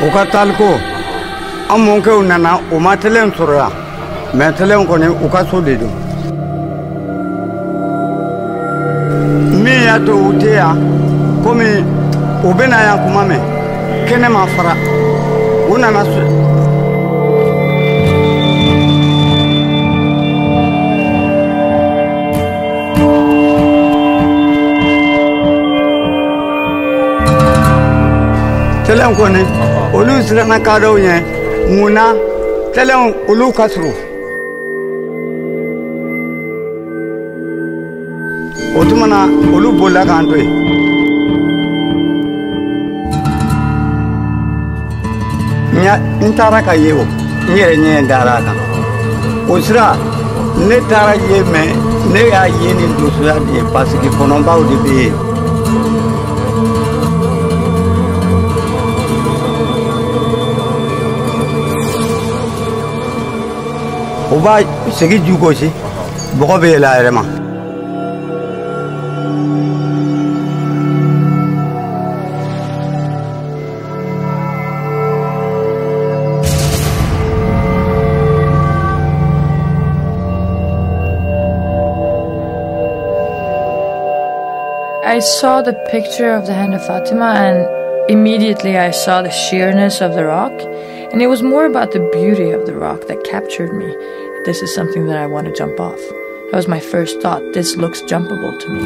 Ukatalko, amonke unana umatelen sura, metelen kone ukasudidu. Mi ya to utea, komi ubena ya kumame, kene mafara, unana su. Telen kone, olu sirana kado yen, muna, telen olu kasru. Otumana olu bola kantoy. Nya ntara ka yewo, nyere nye ndara ka. Osra ne tara ye me, ne ya ye ni dosura de parce que konomba o de be. Oba segi jugo si, boko be la rema. I saw the picture of the hand of Fatima and immediately I saw the sheerness of the rock, and it was more about the beauty of the rock that captured me. This is something that I want to jump off. That was my first thought. This looks jumpable to me.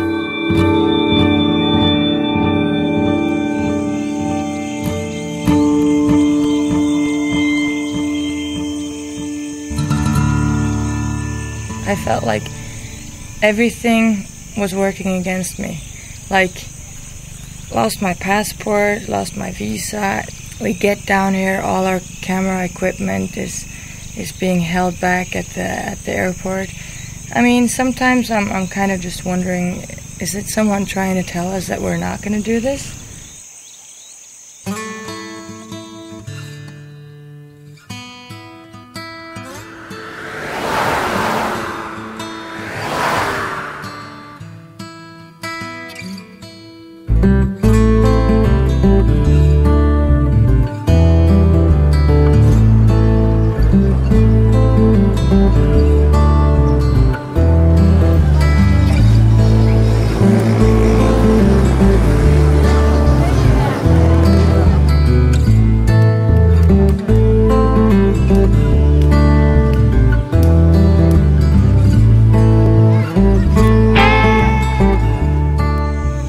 I felt like everything was working against me. Like, lost my passport, lost my visa. We get down here, all our camera equipment is being held back at the airport. I mean, sometimes I'm kind of just wondering, is it someone trying to tell us that we're not going to do this?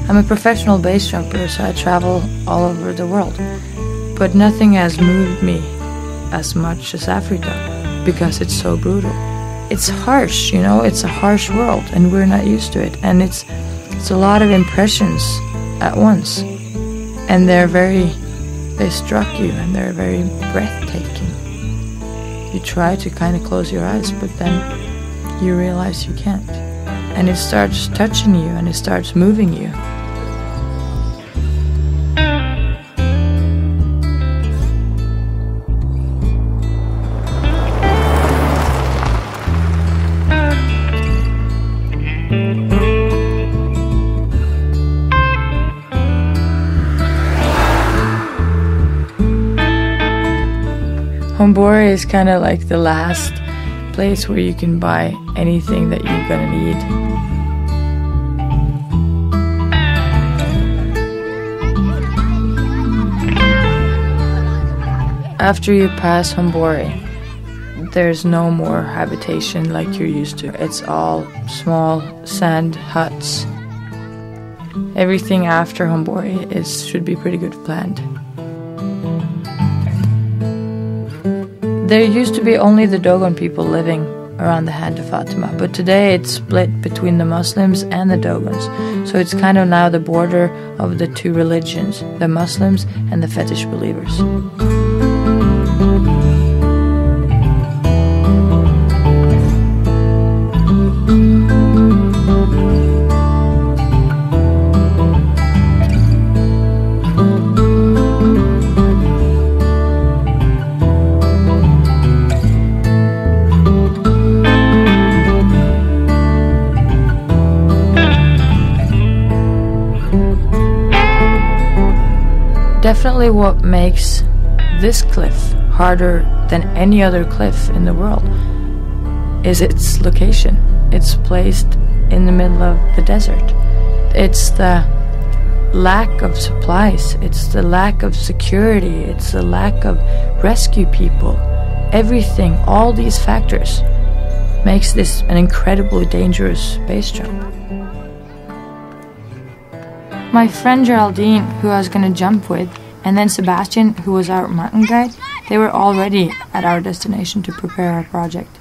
I'm a professional base jumper, so I travel all over the world. But nothing has moved me as much as Africa, because it's so brutal. It's harsh, you know, it's a harsh world, and we're not used to it. And it's a lot of impressions at once. And they struck you, and they're very breathtaking. You try to kind of close your eyes, but then you realize you can't. And it starts touching you, and it starts moving you. Hombori is kind of like the last place where you can buy anything that you're gonna need. After you pass Hombori, there's no more habitation like you're used to. It's all small sand huts. Everything after Hombori should be pretty good planned. There used to be only the Dogon people living around the hand of Fatima, but today it's split between the Muslims and the Dogons. So it's kind of now the border of the two religions, the Muslims and the fetish believers. Definitely what makes this cliff harder than any other cliff in the world is its location. It's placed in the middle of the desert. It's the lack of supplies, it's the lack of security, it's the lack of rescue people. Everything, all these factors makes this an incredibly dangerous base jump. My friend Geraldine, who I was going to jump with, and then Sebastian, who was our mountain guide, they were already at our destination to prepare our project.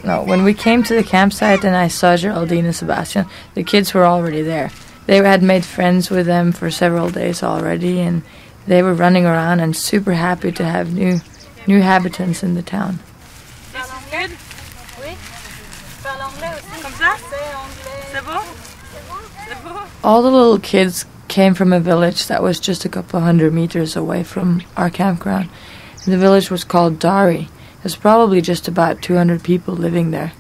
No, when we came to the campsite and I saw Geraldine and Sebastian, the kids were already there. They had made friends with them for several days already, and they were running around and super happy to have new inhabitants in the town. All the little kids came from a village that was just a couple of 100 meters away from our campground. And the village was called Dari. There's probably just about 200 people living there.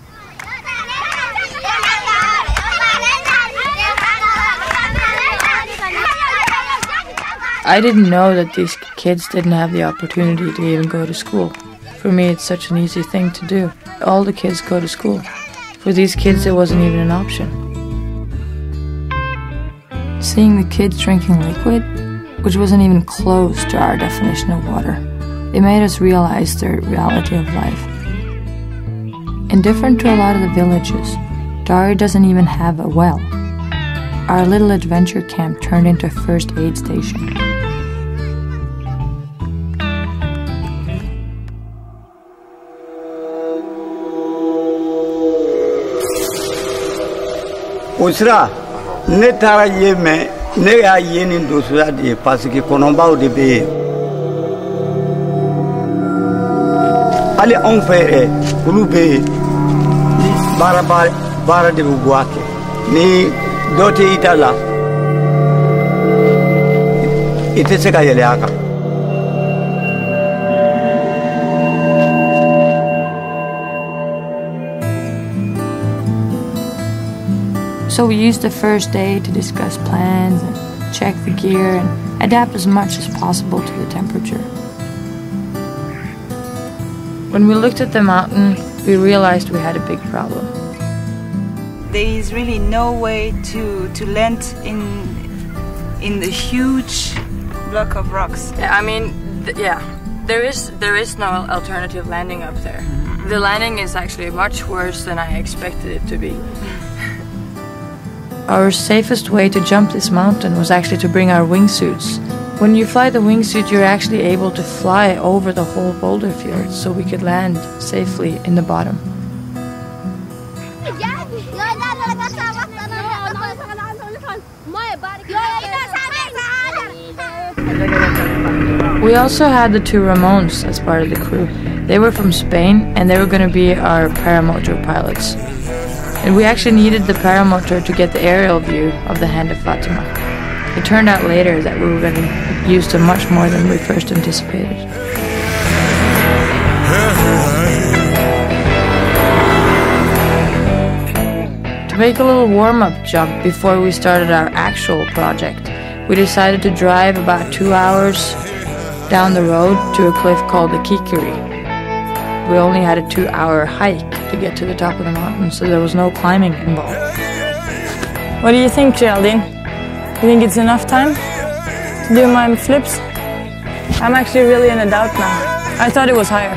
I didn't know that these kids didn't have the opportunity to even go to school. For me, it's such an easy thing to do. All the kids go to school. For these kids, it wasn't even an option. Seeing the kids drinking liquid, which wasn't even close to our definition of water, it made us realize the reality of life. And different to a lot of the villages, Dari doesn't even have a well. Our little adventure camp turned into a first aid station. Usra, ne tara yeme, ne ya yeni dosura de parce que konomba o de be. Ali on fait ulu be bara de buake. Ni dote itala. Ite se kayele aka. So we used the first day to discuss plans and check the gear and adapt as much as possible to the temperature. When we looked at the mountain, we realized we had a big problem. There is really no way to land in the huge block of rocks. I mean, there is no alternative landing up there. The landing is actually much worse than I expected it to be. Our safest way to jump this mountain was actually to bring our wingsuits. When you fly the wingsuit, you're actually able to fly over the whole boulder field, so we could land safely in the bottom. We also had the two Ramones as part of the crew. They were from Spain, and they were going to be our paramotor pilots. And we actually needed the paramotor to get the aerial view of the hand of Fatima. It turned out later that we were going to use them much more than we first anticipated. To make a little warm-up jump before we started our actual project, we decided to drive about 2 hours down the road to a cliff called the Kikiri. We only had a 2-hour hike to get to the top of the mountain, so there was no climbing involved. What do you think, Geraldine? You think it's enough time to do my flips? I'm actually really in a doubt now. I thought it was higher.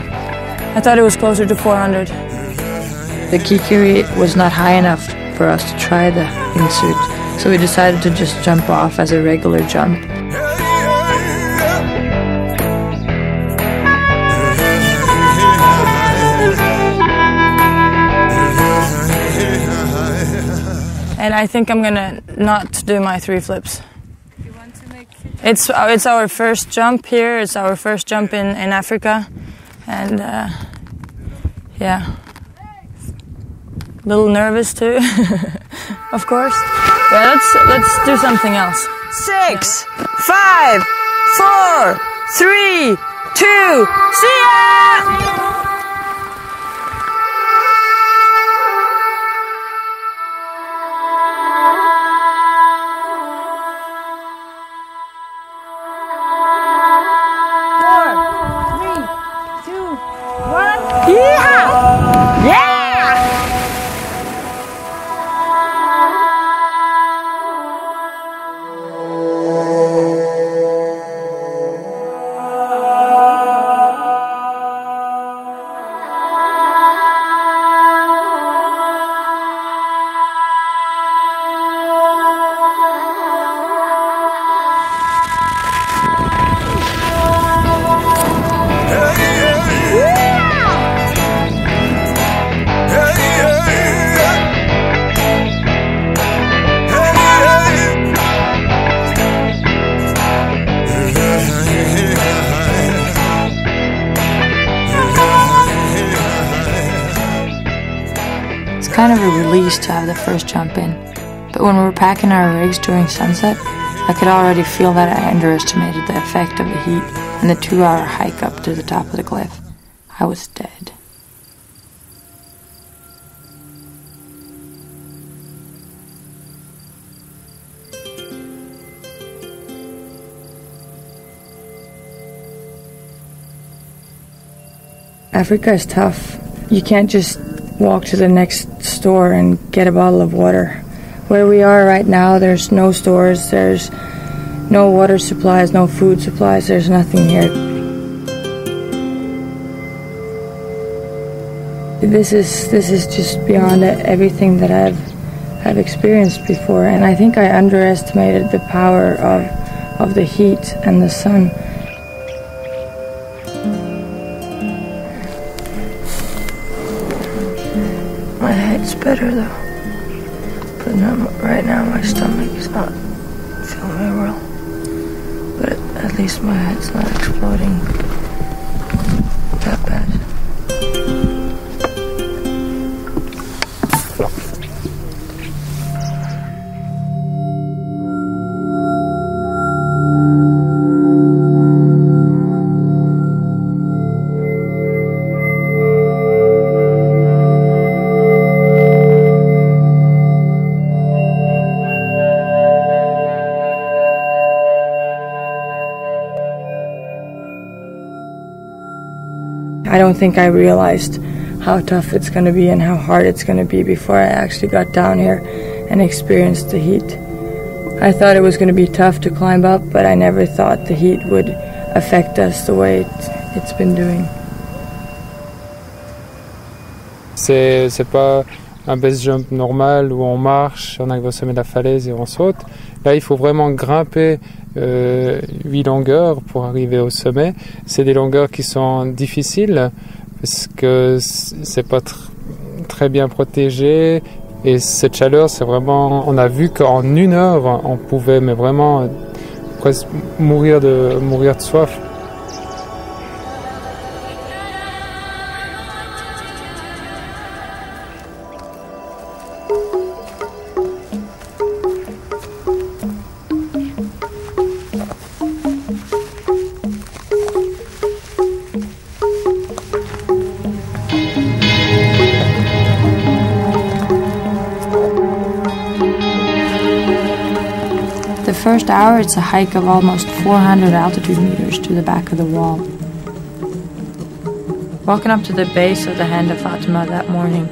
I thought it was closer to 400. The Kikiri was not high enough for us to try the wingsuit, so we decided to just jump off as a regular jump. And I think I'm gonna not do my 3 flips. You want to make It's our first jump here. It's our first jump in Africa, and yeah, a little nervous too, of course. Yeah, let's do something else. 6, 5, 4, 3, 2, see ya! kind of a release to have the first jump in. But when we were packing our rigs during sunset, I could already feel that I underestimated the effect of the heat and the 2-hour hike up to the top of the cliff. I was dead. Africa is tough. You can't just walk to the next store and get a bottle of water. Where we are right now, there's no stores, there's no water supplies, no food supplies, there's nothing here. This is just beyond everything that I've experienced before, and I think I underestimated the power of the heat and the sun. My head's better though, but right now my stomach is not feeling very well. But at least my head's not exploding that bad. I don't think I realized how tough it's going to be and how hard it's going to be before I actually got down here and experienced the heat. I thought it was going to be tough to climb up, but I never thought the heat would affect us the way it's been doing. C'est pas un base jump normal où on marche, on arrive au sommet de la falaise et on saute. Là, il faut vraiment grimper 8 longueurs pour arriver au sommet. C'est des longueurs qui sont difficiles parce que c'est pas très bien protégé. Et cette chaleur, c'est vraiment... On a vu qu'en 1 heure, on pouvait mais vraiment presque mourir de soif. The first hour, it's a hike of almost 400 altitude meters to the back of the wall. Walking up to the base of the hand of Fatima that morning,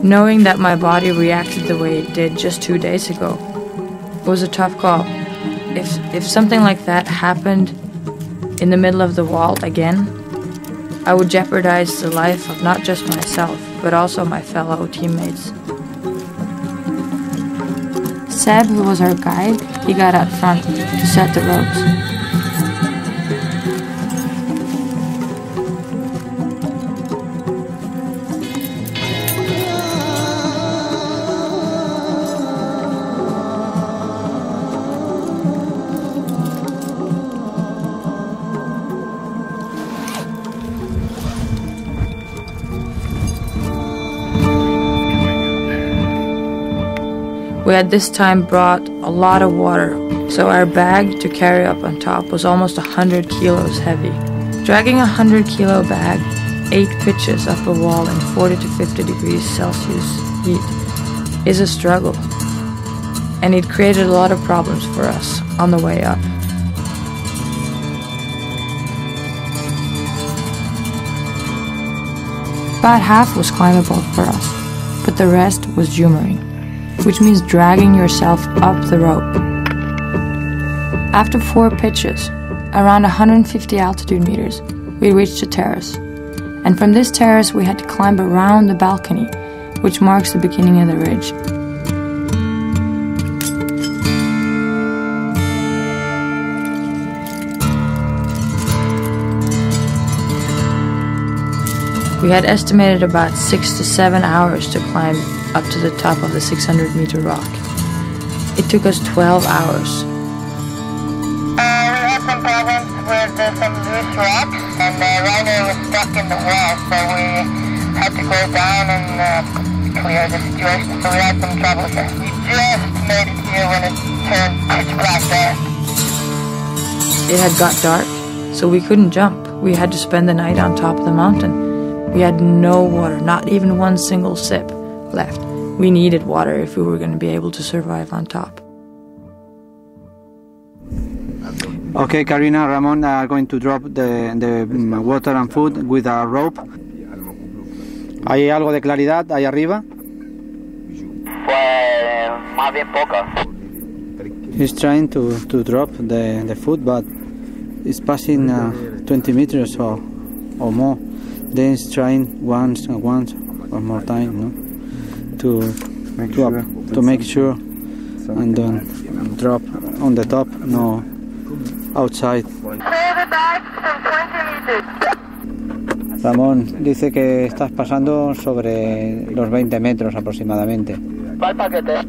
knowing that my body reacted the way it did just 2 days ago, it was a tough call. If something like that happened in the middle of the wall again, I would jeopardize the life of not just myself, but also my fellow teammates. Seb, who was our guide, he got out front to set the ropes. We had this time brought a lot of water, so our bag to carry up on top was almost 100 kilos heavy. Dragging a 100-kilo bag 8 pitches up a wall in 40 to 50 degrees Celsius heat is a struggle, and it created a lot of problems for us on the way up. About half was climbable for us, but the rest was jumping, which means dragging yourself up the rope. After 4 pitches, around 150 altitude meters, we reached a terrace. And from this terrace we had to climb around the balcony, which marks the beginning of the ridge. We had estimated about 6 to 7 hours to climb up to the top of the 600-meter rock. It took us 12 hours. We had some problems with some loose rocks, and the rider was stuck in the wall, so we had to go down and clear of the situation, so we had some trouble there. We just made it here when it turned pitch black there. It had got dark, so we couldn't jump. We had to spend the night on top of the mountain. We had no water, not even one single sip left. We needed water if we were going to be able to survive on top. Okay, Karina, Ramon are going to drop the water and food with a rope. ¿Hay algo de claridad ahí arriba? Pues más bien poca. He's trying to drop the food, but it's passing 20 meters or more. Then he's trying once or more time, no? To make sure and then drop on the top, no outside. Ramón dice que estás pasando sobre los 20 metros aproximadamente. Va el paquete.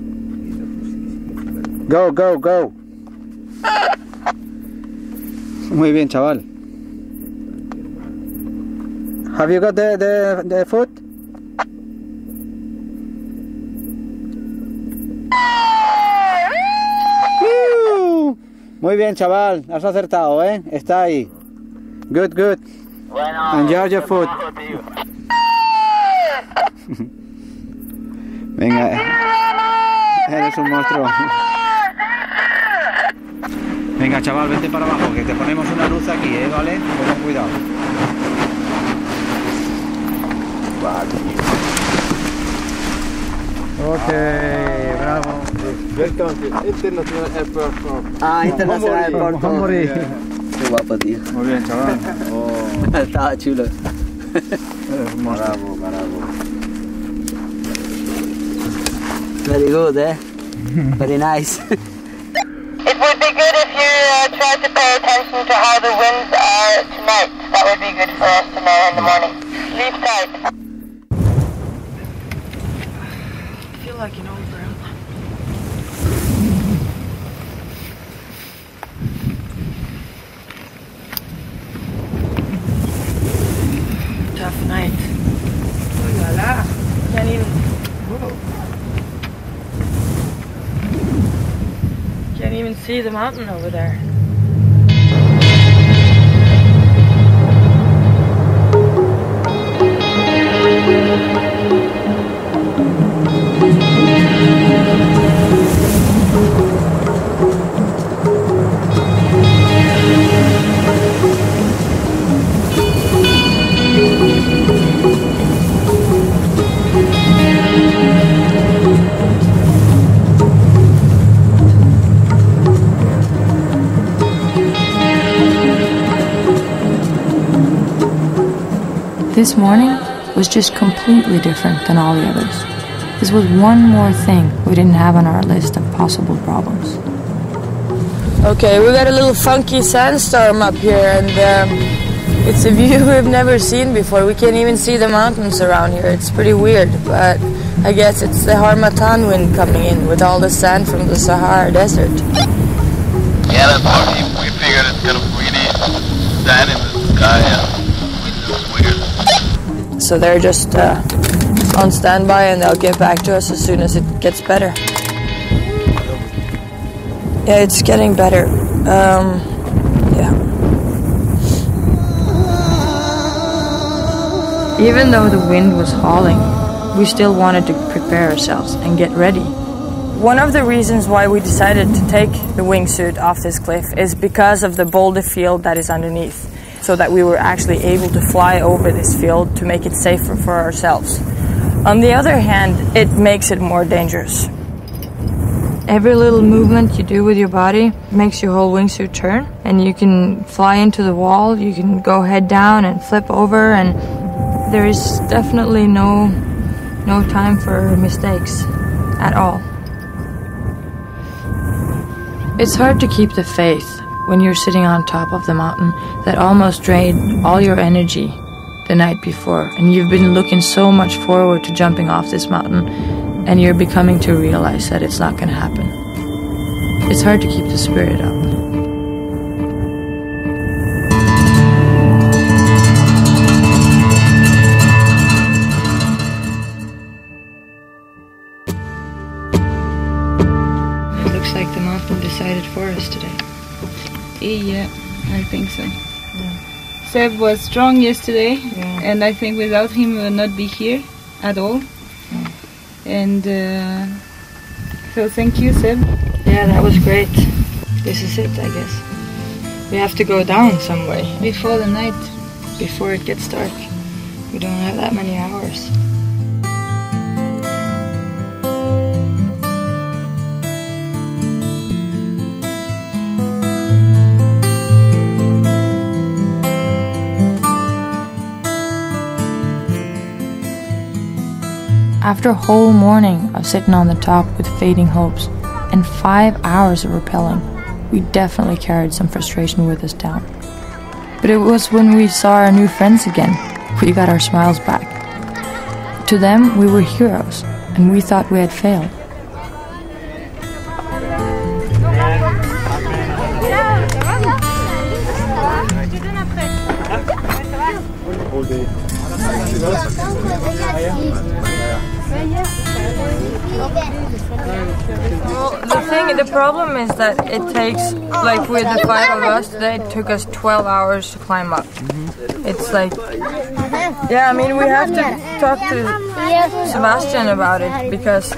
Go, go, go. Muy bien, chaval. Have you got the food? Muy bien, chaval, has acertado, ¿eh? Está ahí. Good, good. Bueno, Enjoy your food. Venga, eres un monstruo. Venga, chaval, vete para abajo, que te ponemos una luz aquí, ¿vale? Con cuidado. Ok, bravo. Welcome to International Airport. International Airport. Hombre. qué guapo, tío. Muy bien, chaval. Estaba chulo. Bravo, bravo. Very good, eh? Very nice. It would be good if you tried to pay attention to how the winds are tonight. That would be good for us to know in the morning. Sleep tight. I feel like an old grandpa. Tough night. Oh la la. Can't even. Whoa. Can't even see the mountain over there. This morning was just completely different than all the others. This was one more thing we didn't have on our list of possible problems. Okay, we got a little funky sandstorm up here, and it's a view we've never seen before. We can't even see the mountains around here. It's pretty weird, but I guess it's the Harmattan wind coming in with all the sand from the Sahara desert. Yeah, that's what we figured. It's kind of really sand in the sky, and it's weird. So they're just on standby, and they'll get back to us as soon as it gets better. Yeah, it's getting better. Yeah. Even though the wind was howling, we still wanted to prepare ourselves and get ready. One of the reasons why we decided to take the wingsuit off this cliff is because of the boulder field that is underneath, so that we were actually able to fly over this field to make it safer for ourselves. On the other hand, it makes it more dangerous. Every little movement you do with your body makes your whole wingsuit turn, and you can fly into the wall, you can go head down and flip over, and there is definitely no time for mistakes at all. It's hard to keep the faith when you're sitting on top of the mountain that almost drained all your energy the night before, and you've been looking so much forward to jumping off this mountain, and you're becoming to realize that it's not going to happen. It's hard to keep the spirit up. I think so. Seb was strong yesterday, and I think without him we will not be here at all. And so thank you, Seb. Yeah, that was great. This is it, I guess. We have to go down some way. Before the night. Before it gets dark. We don't have that many hours. After a whole morning of sitting on the top with fading hopes and 5 hours of rappelling, we definitely carried some frustration with us down. But it was when we saw our new friends again, we got our smiles back. To them, we were heroes, and we thought we had failed. Well, the problem is that it takes, like with the 5 of us today, it took us 12 hours to climb up. It's like, yeah, I mean, we have to talk to Sebastian about it because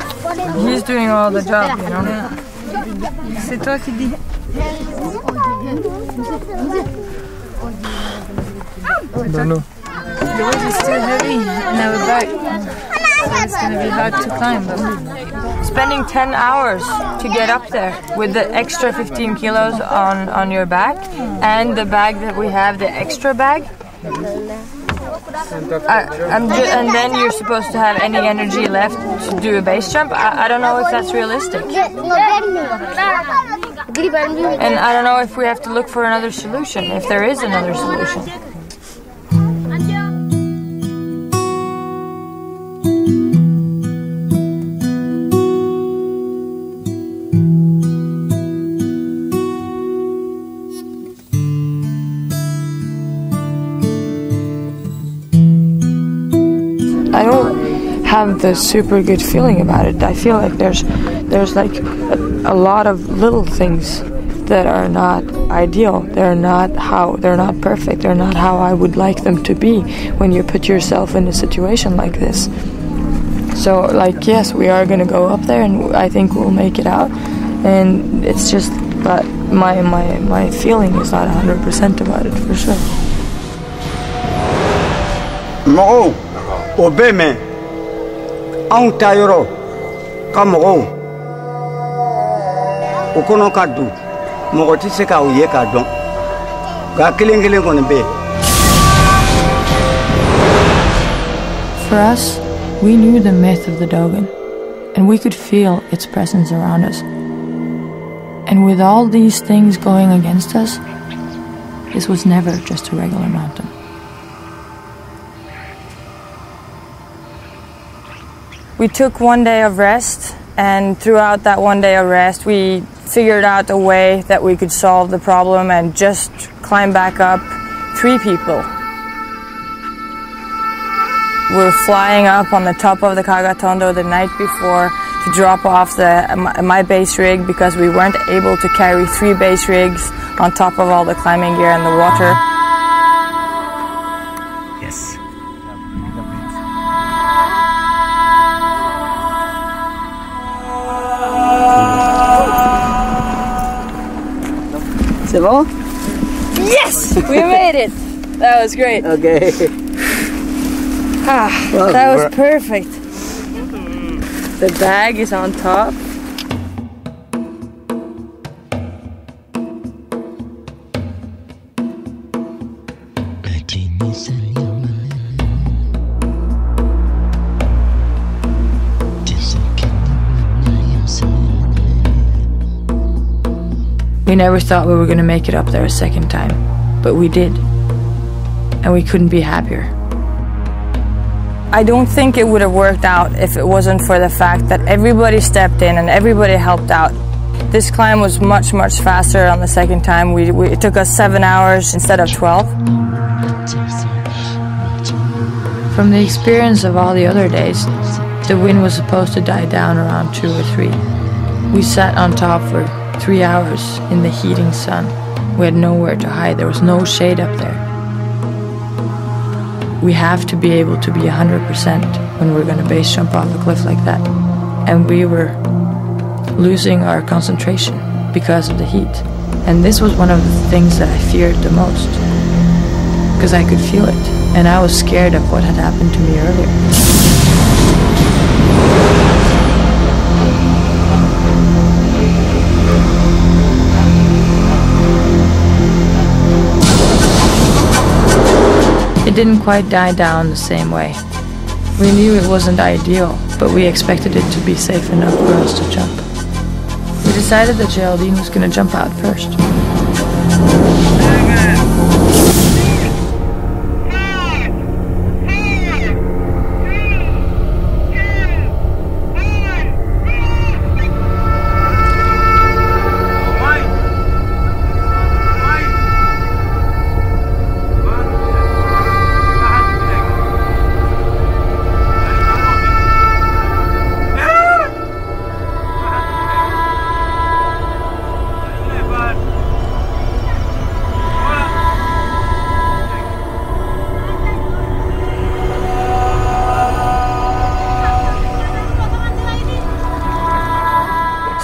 he's doing all the job, you know. C'est toi qui dis. No. The weight is too heavy in our back. So it's going to be hard to climb. Spending 10 hours to get up there with the extra 15 kilos on your back and the bag that we have, the extra bag. And then you're supposed to have any energy left to do a base jump. I don't know if that's realistic. And I don't know if we have to look for another solution, if there is another solution. I don't have the super good feeling about it. I feel like there's like a lot of little things that are not ideal. They're not perfect. They're not how I would like them to be when you put yourself in a situation like this. So, like, yes, we are gonna go up there, and I think we'll make it out. And it's just, but my feeling is not 100% about it for sure. Mɔgɔw o bɛ mɛn anw ta yɔrɔ ka mɔgɔw o kɔnɔ ka don mɔgɔ tɛ se ka o ye ka dɔn nka kelen kelen kɔni bɛ yen. For us, we knew the myth of the Dogon, and we could feel its presence around us. And with all these things going against us, this was never just a regular mountain. We took one day of rest, and throughout that one day of rest, we figured out a way that we could solve the problem and just climb back up 3 people. We're flying up on the top of the Kagatondo the night before to drop off my base rig because we weren't able to carry 3 base rigs on top of all the climbing gear and the water. Yes. C'est bon? Yes! We made it! That was great. Okay. That was perfect. The bag is on top. We never thought we were going to make it up there a second time, but we did. And we couldn't be happier. I don't think it would have worked out if it wasn't for the fact that everybody stepped in and everybody helped out. This climb was much, much faster on the second time. It took us 7 hours instead of 12. From the experience of all the other days, the wind was supposed to die down around 2 or 3. We sat on top for 3 hours in the heating sun, We had nowhere to hide. There was no shade up there. We have to be able to be 100% when we're going to base jump off a cliff like that. And we were losing our concentration because of the heat. And this was one of the things that I feared the most, because I could feel it. And I was scared of what had happened to me earlier. It didn't quite die down the same way. We knew it wasn't ideal, but we expected it to be safe enough for us to jump. We decided that Geraldine was going to jump out first.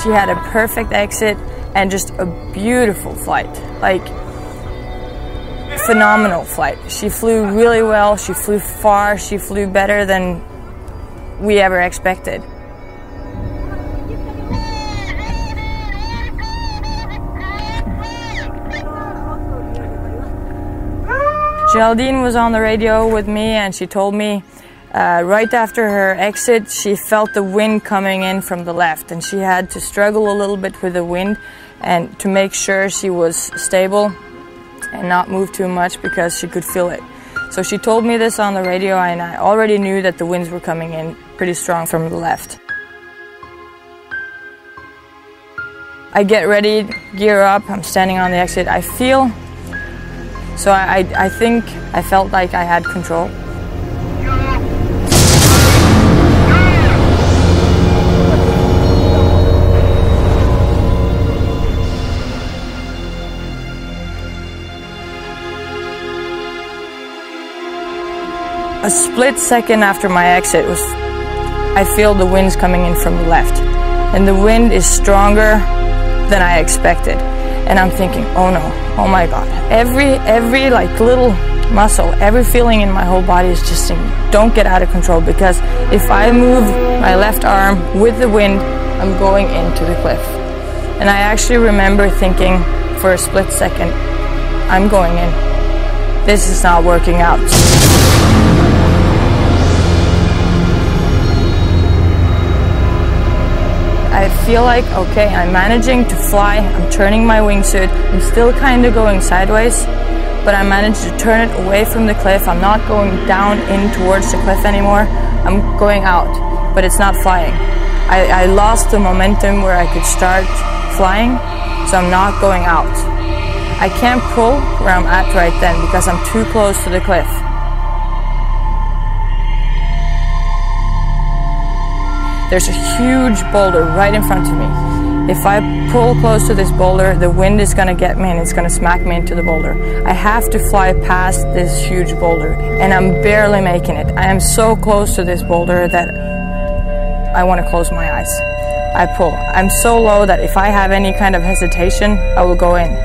She had a perfect exit and just a beautiful flight, like phenomenal flight. She flew really well, she flew far, she flew better than we ever expected. Geraldine was on the radio with me and she told me right after her exit, she felt the wind coming in from the left, and she had to struggle a little bit with the wind and to make sure she was stable and not move too much because she could feel it. So she told me this on the radio, and I already knew that the winds were coming in pretty strong from the left. I get ready, gear up, I'm standing on the exit. I feel, so I think I felt like I had control. A split second after my exit I feel the winds coming in from the left, and the wind is stronger than I expected. And I'm thinking, oh no, oh my God. Every like little muscle, every feeling in my whole body is just saying, don't get out of control, because if I move my left arm with the wind, I'm going into the cliff. And I actually remember thinking for a split second, I'm going in. This is not working out. I feel like, okay, I'm managing to fly, I'm turning my wingsuit, I'm still kind of going sideways, but I managed to turn it away from the cliff. I'm not going down in towards the cliff anymore, I'm going out, but it's not flying. I lost the momentum where I could start flying, so I'm not going out. I can't pull where I'm at right then because I'm too close to the cliff. There's a huge boulder right in front of me. If I pull close to this boulder, the wind is going to get me and it's going to smack me into the boulder. I have to fly past this huge boulder, and I'm barely making it. I am so close to this boulder that I want to close my eyes. I pull. I'm so low that if I have any kind of hesitation, I will go in.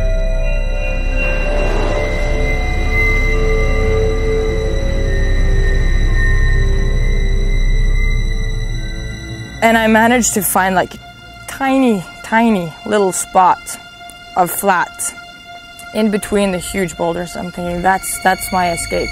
And I managed to find like tiny little spot of flat in between the huge boulders. I'm thinking that's my escape.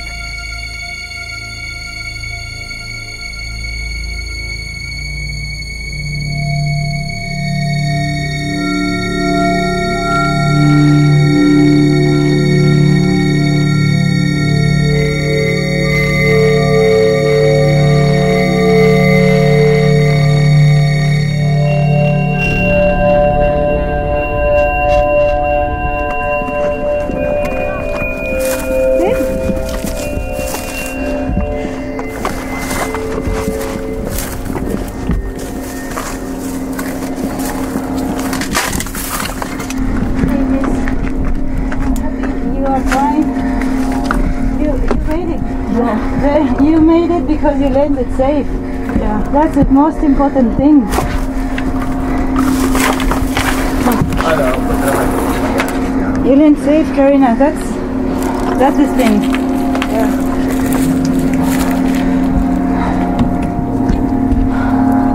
are fine. You made it. Yeah. You made it because you landed safe. Yeah. That's the most important thing. You landed safe, Karina. That's the thing. Yeah.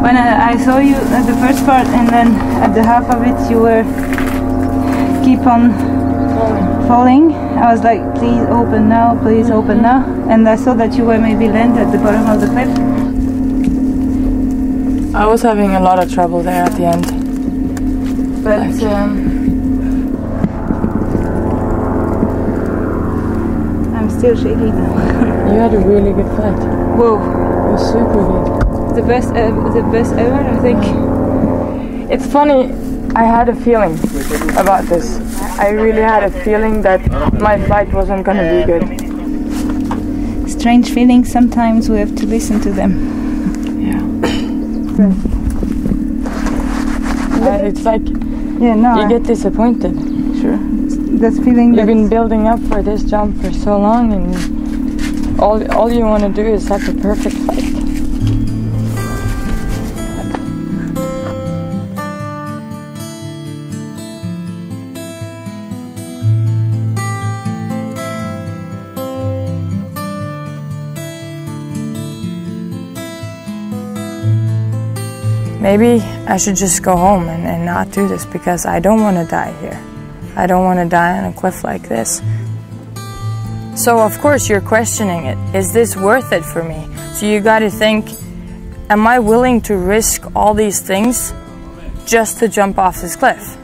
When I saw you at the first part, and then at the half of it you were keep on falling. I was like, please open now, please open now. And I saw that you were maybe land at the bottom of the cliff. I was having a lot of trouble there at the end. But I'm still shaky now. You had a really good flight. Whoa. It was super good. The best ever, I think. It's funny, I had a feeling about this. I really had a feeling that my flight wasn't going to be good. Strange feelings, sometimes we have to listen to them. Yeah. It's like you get disappointed. Sure. That feeling you've been building up for this jump for so long, and all you want to do is have a perfect flight. Maybe I should just go home and not do this, because I don't want to die here. I don't want to die on a cliff like this. So of course you're questioning it. Is this worth it for me? So you got to think, am I willing to risk all these things just to jump off this cliff?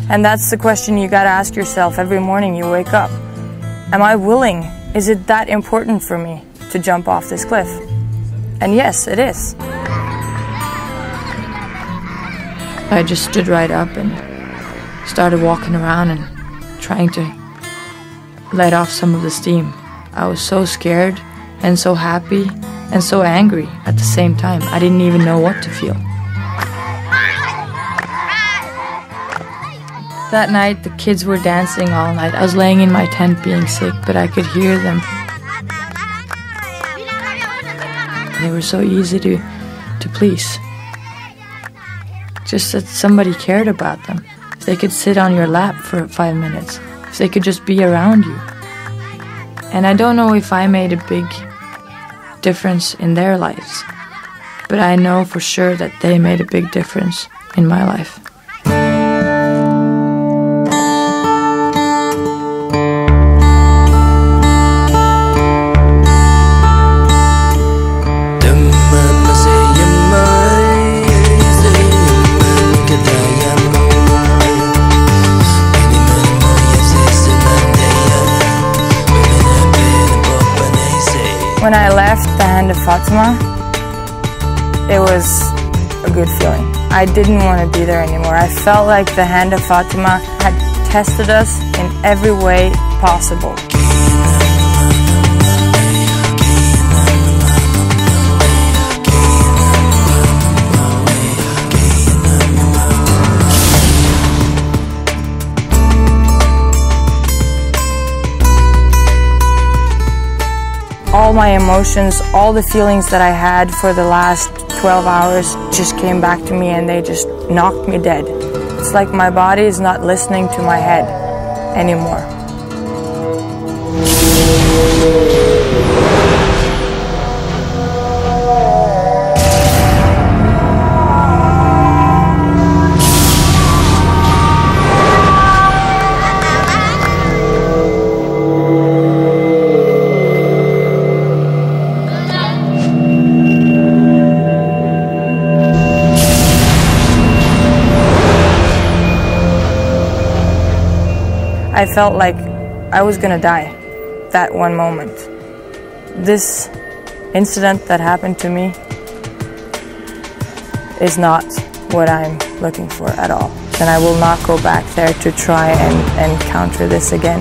And that's the question you got to ask yourself every morning you wake up. Am I willing? Is it that important for me to jump off this cliff? And yes, it is. I just stood right up and started walking around and trying to let off some of the steam. I was so scared and so happy and so angry at the same time. I didn't even know what to feel. That night, the kids were dancing all night. I was laying in my tent being sick, but I could hear them. They were so easy to please. Just that somebody cared about them. If they could sit on your lap for 5 minutes. If they could just be around you. And I don't know if I made a big difference in their lives. But I know for sure that they made a big difference in my life. When I left the hand of Fatima, it was a good feeling. I didn't want to be there anymore. I felt like the hand of Fatima had tested us in every way possible. All my emotions, all the feelings that I had for the last 12 hours just came back to me, and they just knocked me dead. It's like my body is not listening to my head anymore. I felt like I was gonna die that one moment. This incident that happened to me is not what I'm looking for at all. And I will not go back there to try and counter this again.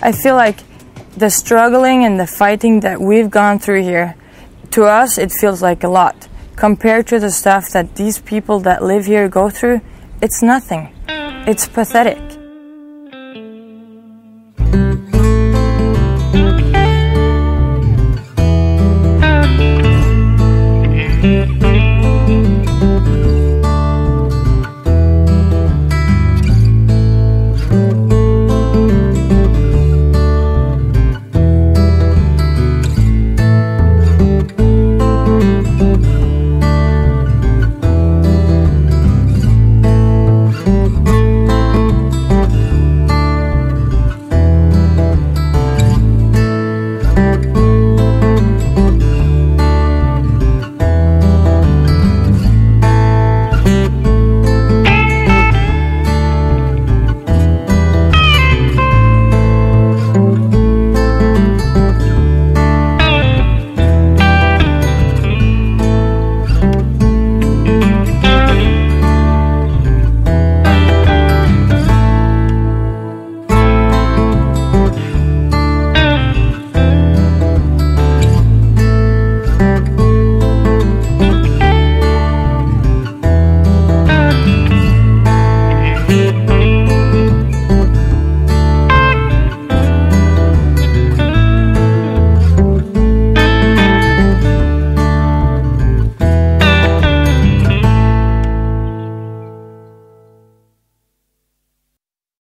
I feel like the struggling and the fighting that we've gone through here, to us it feels like a lot. Compared to the stuff that these people that live here go through, it's nothing. It's pathetic.